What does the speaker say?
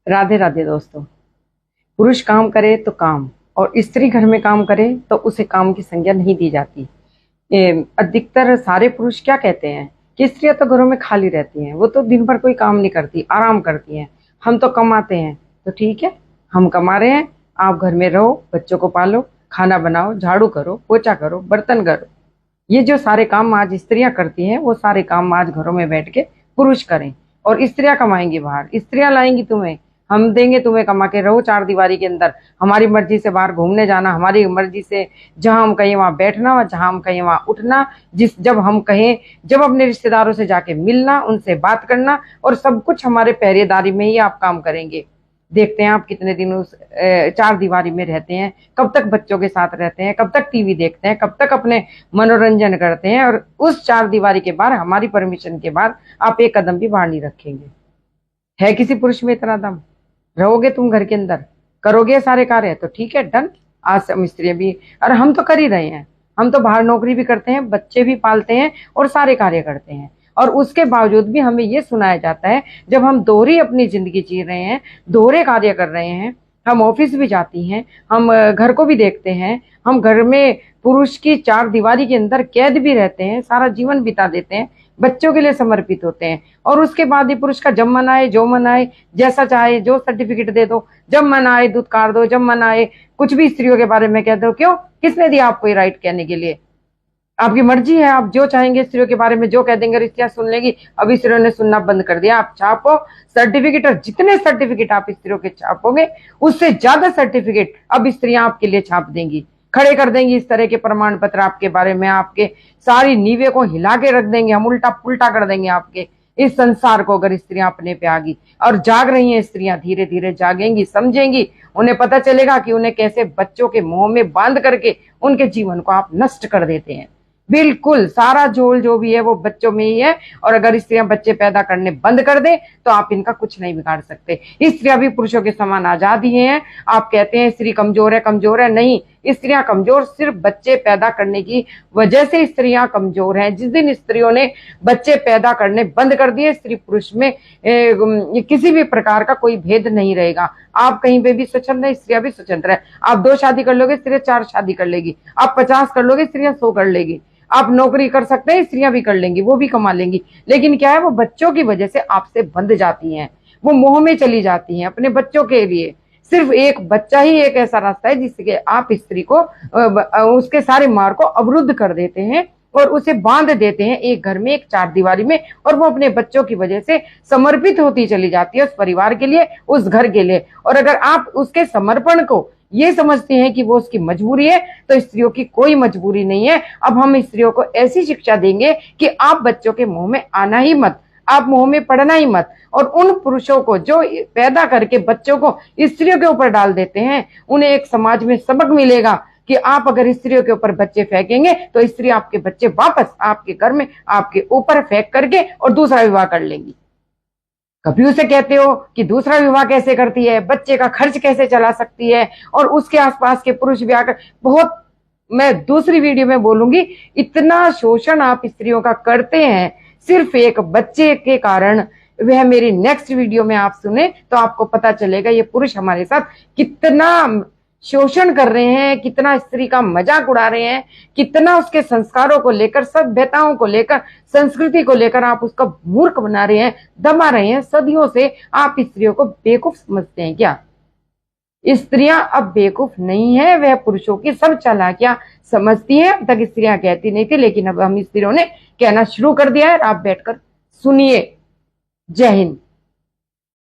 राधे राधे दोस्तों। पुरुष काम करे तो काम, और स्त्री घर में काम करे तो उसे काम की संज्ञा नहीं दी जाती। अधिकतर सारे पुरुष क्या कहते हैं कि स्त्रियां तो घरों में खाली रहती हैं, वो तो दिन भर कोई काम नहीं करती, आराम करती हैं, हम तो कमाते हैं। तो ठीक है, हम कमा रहे हैं, आप घर में रहो, बच्चों को पालो, खाना बनाओ, झाड़ू करो, पोछा करो, बर्तन करो। ये जो सारे काम आज स्त्रियां करती हैं, वो सारे काम आज घरों में बैठ के पुरुष करें। और स्त्रियां कमाएंगी बाहर, स्त्रियां लाएंगी तुम्हें, हम देंगे तुम्हें कमा के, रहो चार दीवारी के अंदर, हमारी मर्जी से बाहर घूमने जाना, हमारी मर्जी से जहां हम कहें वहां बैठना, जहां हम कहें वहां उठना, जब हम कहें, जब अपने रिश्तेदारों से जाके मिलना, उनसे बात करना, और सब कुछ हमारे पहरेदारी में ही आप काम करेंगे। देखते हैं आप कितने दिन उस चार दीवारी में रहते हैं, कब तक बच्चों के साथ रहते हैं, कब तक टीवी देखते हैं, कब तक अपने मनोरंजन करते हैं, और उस चार दीवारी के बाहर हमारी परमिशन के बाद आप एक कदम भी बाहर नहीं रखेंगे। है किसी पुरुष में इतना दम? रहोगे तुम घर के अंदर, करोगे सारे कार्य, तो ठीक है, डन। आज हम स्त्रियां भी, और हम तो कर ही रहे हैं, हम तो बाहर नौकरी भी करते हैं, बच्चे भी पालते हैं और सारे कार्य करते हैं, और उसके बावजूद भी हमें ये सुनाया जाता है, जब हम दोहरी अपनी जिंदगी जी रहे हैं, दोहरे कार्य कर रहे हैं, हम ऑफिस भी जाती हैं, हम घर को भी देखते हैं, हम घर में पुरुष की चार दीवारी के अंदर कैद भी रहते हैं, सारा जीवन बिता देते हैं, बच्चों के लिए समर्पित होते हैं, और उसके बाद ही पुरुष का जब मन आए, जो मन आए, जैसा चाहे, जो सर्टिफिकेट दे दो, जब मन आए दुत्कार दो, जब मन आए कुछ भी स्त्रियों के बारे में कह दो। क्यों? किसने दिया आपको ये राइट कहने के लिए? आपकी मर्जी है, आप जो चाहेंगे स्त्रियों के बारे में जो कह देंगे, स्त्रियां सुन लेगी। अभी स्त्रियों ने सुनना बंद कर दिया। आप छापो सर्टिफिकेट, और जितने सर्टिफिकेट आप स्त्रियों के छापोगे, उससे ज्यादा सर्टिफिकेट अब स्त्रियां आपके लिए छाप देंगी, खड़े कर देंगी इस तरह के प्रमाण पत्र आपके बारे में, आपके सारी नींवें को हिला के रख देंगे, हम उल्टा पुल्टा कर देंगे आपके इस संसार को। अगर स्त्रियां अपने पे आ गई, और जाग रही हैं स्त्रियां, धीरे धीरे जागेंगी, समझेंगी, उन्हें पता चलेगा कि उन्हें कैसे बच्चों के मुंह में बांध करके उनके जीवन को आप नष्ट कर देते हैं। बिल्कुल सारा झोल जो भी है वो बच्चों में ही है, और अगर स्त्रियां बच्चे पैदा करने बंद कर दें तो आप इनका कुछ नहीं बिगाड़ सकते। स्त्रियां भी पुरुषों के समान आजाद ही हैं। आप कहते हैं स्त्री कमजोर है, कमजोर है, नहीं, स्त्रियां कमजोर सिर्फ बच्चे पैदा करने की वजह से स्त्रियां कमजोर हैं। जिस दिन स्त्रियों ने बच्चे पैदा करने बंद कर दिए, स्त्री पुरुष में किसी भी प्रकार का कोई भेद नहीं रहेगा। आप कहीं पे भी स्वतंत्र है, स्त्रियां भी स्वतंत्र है। आप 2 शादी कर लोगे, स्त्रियां 4 शादी कर लेगी। आप 50 कर लोगे, स्त्रियां 100 कर लेगी। आप नौकरी कर सकते हैं, स्त्रियां भी कर लेंगी, वो भी कमा लेंगी। लेकिन क्या है, वो बच्चों की वजह से आपसे बंध जाती हैं, वो मोह में चली जाती हैं अपने बच्चों के लिए। सिर्फ एक बच्चा ही एक ऐसा रास्ता है जिसके आप स्त्री को उसके सारे मार्ग को अवरुद्ध कर देते हैं और उसे बांध देते हैं एक घर में, एक चार दीवारी में, और वो अपने बच्चों की वजह से समर्पित होती चली जाती है उस परिवार के लिए, उस घर के लिए। और अगर आप उसके समर्पण को ये समझते हैं कि वो उसकी मजबूरी है, तो स्त्रियों की कोई मजबूरी नहीं है। अब हम स्त्रियों को ऐसी शिक्षा देंगे कि आप बच्चों के मुंह में आना ही मत, आप मुंह में पड़ना ही मत। और उन पुरुषों को जो पैदा करके बच्चों को स्त्रियों के ऊपर डाल देते हैं, उन्हें एक समाज में सबक मिलेगा कि आप अगर स्त्रियों के ऊपर बच्चे फेंकेंगे तो स्त्री आपके बच्चे वापस आपके घर में आपके ऊपर फेंक करके और दूसरा विवाह कर लेंगी। कभी उसे कहते हो कि दूसरा विवाह कैसे करती है, बच्चे का खर्च कैसे चला सकती है, और उसके आसपास के पुरुष भी आकर, बहुत, मैं दूसरी वीडियो में बोलूंगी, इतना शोषण आप स्त्रियों का करते हैं सिर्फ एक बच्चे के कारण। वह मेरी नेक्स्ट वीडियो में आप सुने तो आपको पता चलेगा ये पुरुष हमारे साथ कितना शोषण कर रहे हैं, कितना स्त्री का मजाक उड़ा रहे हैं, कितना उसके संस्कारों को लेकर, सभ्यताओं को लेकर, संस्कृति को लेकर आप उसका मूर्ख बना रहे हैं, दबा रहे हैं। सदियों से आप स्त्रियों को बेवकूफ समझते हैं क्या? स्त्रियां अब बेवकूफ नहीं है, वह पुरुषों की सब चालाकियां समझती हैं। अब तक स्त्रियां कहती नहीं थी, लेकिन अब हम स्त्रियों ने कहना शुरू कर दिया है। आप बैठकर सुनिए। जय हिंद।